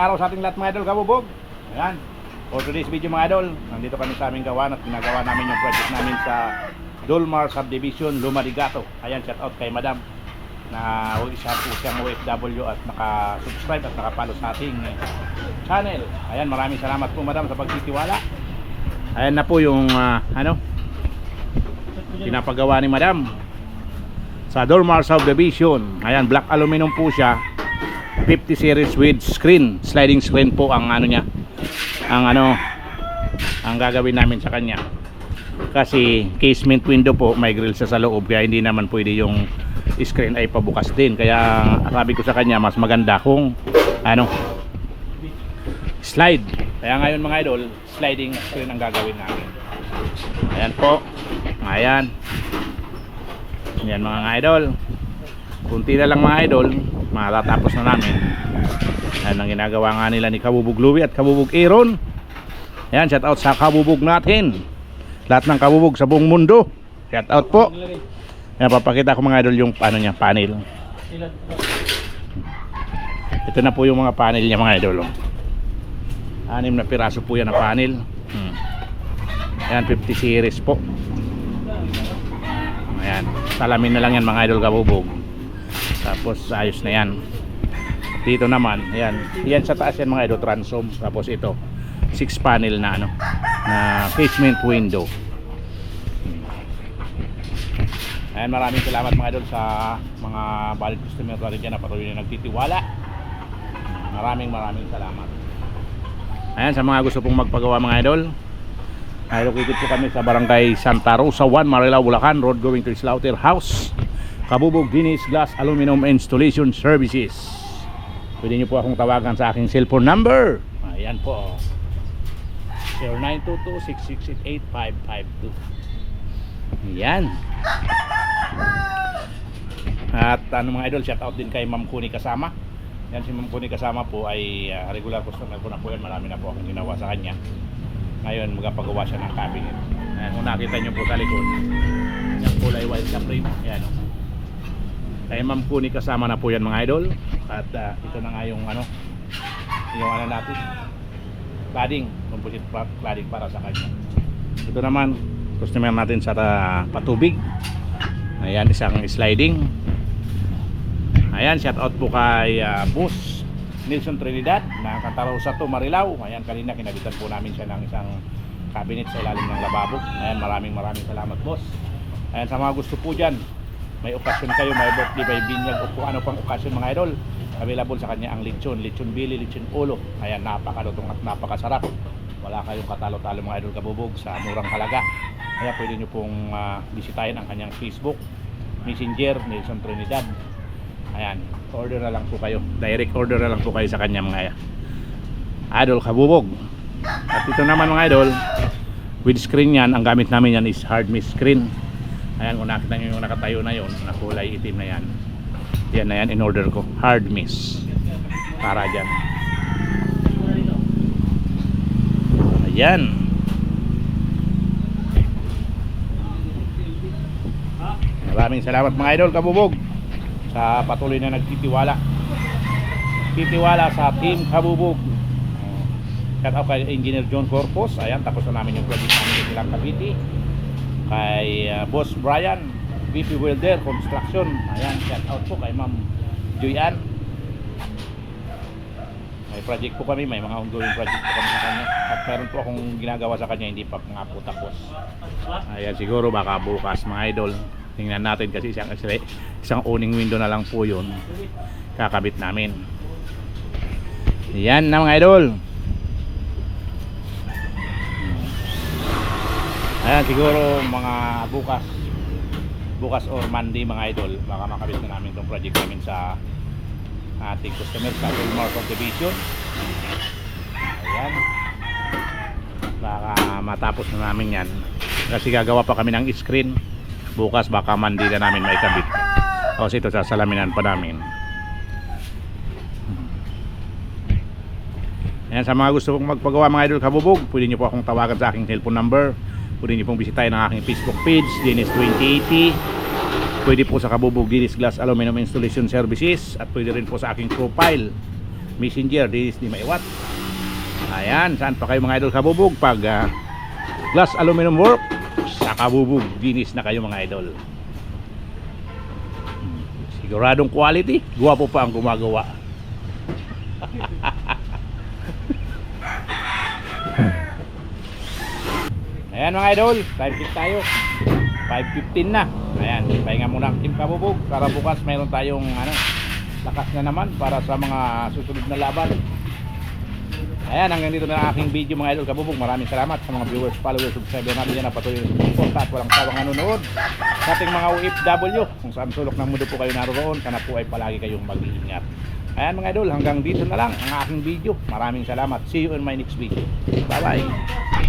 araw sa ating lahat mga idol kabubog. Ayan. For today's video mga idol, nandito kami sa aming gawan at ginagawa namin yung project namin sa Dolmar Subdivision, Lumadigato. Ayan, shout out kay Madam na isa po siyang OFW at naka-subscribe at naka-follow sa ating channel. Ayan, maraming salamat po Madam sa pagtitiwala. Ayan na po yung pinapagawa ni Madam sa Dolmar Subdivision. Ayan, black aluminum po siya, 50 series with screen, sliding screen po ang niya, ang gagawin namin sa kanya. Kasi casement window po, may grill sa loob, kaya hindi naman pwede yung screen ay pabukas din. Kaya sabi ko sa kanya, mas maganda kung slide. Kaya ngayon mga idol, sliding screen ang gagawin namin. Ayan po. Ayan. Ayan mga idol. Kunti na lang mga idol, matatapos na namin. Ayan ang ginagawa nga nila ni Kabubog Louie at Kabubog Aaron. Ayan, shout out sa kabubog natin, lahat ng kabubog sa buong mundo. Shout out po. Ayan, papakita ko mga idol yung panel. Ito na po yung mga panel niya mga idol. 6 na piraso po yan na panel. Ayan, 50 series po. Ayan, salamin na lang yan mga idol kabubog. Tapos ayos na yan. Dito naman, ayan, yan sa taas yan mga idol, transom. Tapos ito 6 panel na na casement window. Ayan, maraming salamat mga idol sa mga valid customer natin dyan na patuloy na nagtitiwala. Maraming salamat. Ayan, sa mga gusto pong magpagawa mga idol, ay located po kami sa Barangay Santa Rosa 1, Marilao, Bulacan, road going to Slaughterhouse. Kabubog Dinis Glass Aluminum Installation Services. Pwede nyo po akong tawagan sa aking cellphone number. Ayan po, 0922-668-8552. Ayan. At mga idol, shout out din kay Ma'am Kuni Kasama. Yan, si Ma'am Kuni Kasama po ay regular customer ko na po yan. Marami na po akong ginawa sa kanya. Ngayon magpagawa siya ng cabinet. Ayan, kung nakita nyo po sa likod, yung kulay white na frame. Ayan, kay Ma'am Kuni Kasama na po yan mga idol. At ito na nga yung natin, cladding, composite cladding para sa kanya. Ito naman customer natin sa patubig. Ayan, isang sliding. Ayan, shout out po kay Boss Nelson Trinidad na Santa Rosa to Marilao. Ayan, kanina kinabitan po namin siya ng isang cabinet sa ilalim ng lababo. Ayan, maraming salamat boss. Ayan, sa mga gusto po dyan, may okasyon kayo, may birthday, may binyag o kung ano pang okasyon mga idol, available sa kanya ang lechon bili, lechon ulo. Ayan, napakalutong at napakasarap. Wala kayong katalo-talo mga idol kabubog sa murang halaga. Kaya pwede nyo pong bisitahin ang kanyang Facebook, Messenger, Nelson Trinidad. Ayan, order na lang po kayo, direct order na lang po kayo sa kanya mga idol kabubog. At ito naman mga idol, with screen yan, ang gamit namin yan is hard mist screen. Ayan, kung nakita nyo yung nakatayo na yun, na kulay itim na yan, yan na yan, in order ko, hard mist para dyan. Ayan. Maraming salamat mga idol kabubog sa patuloy na nagtitiwala sa team kabubog. Shout out kay Engineer John Corpus. Ayan, tapos na namin yung project namin sa Silang Cavite. Kay Boss Brian, VP Welder Construction. Ayan, shout out po kay Ma'am Joyan. May project po kami, may mga ongoing project po kami sa kanya. At meron po akong ginagawa sa kanya, hindi pa nga po tapos. Ayan, siguro baka bukas mga idol. Tingnan natin kasi isang owning window na lang po yun kakabit namin. Ayan na mga idol. Ayan, siguro mga bukas or Monday mga idol, baka makabit na namin itong project namin sa ating customer sa Dolmar Subdivision. Ayan, baka matapos na namin yan kasi gagawa pa kami ng screen. Bukas baka Monday na namin maikabit. Kasi ito sasalaminan pa namin. Ayan, sa mga gusto pong magpagawa mga idol kabubog, pwede nyo po akong tawagan sa aking cellphone number. Pwede nyo pong bisitahin ang aking Facebook page, Dennis 2080. Pwede po sa Kabubog Dinis Glass Aluminum Installation Services. At pwede rin po sa aking profile, messenger, this di maiwat. Ayan, saan pa kayo mga idol kabubog? Pag glass aluminum work, sa kabubog, dinis na kayo mga idol. Siguradong quality, guwapo pa ang gumagawa. Ayan mga idol, time check tayo. 5:15 na. Ayan, pahinga muna ang team kabubog para bukas mayroon tayong lakas na naman para sa mga susunod na laban. Ayan, hanggang dito na ang aking video mga idol kabubog. Maraming salamat sa mga viewers, followers, subscriber natin dyan na patuloy na suporta at walang sawang nanonood sa ating mga OFW. Kung saan sulok ng mundo po kayo naroon, sana po ay palagi kayong mag-iingat. Ayan mga idol, hanggang dito na lang ang aking video. Maraming salamat. See you in my next video. Bye bye.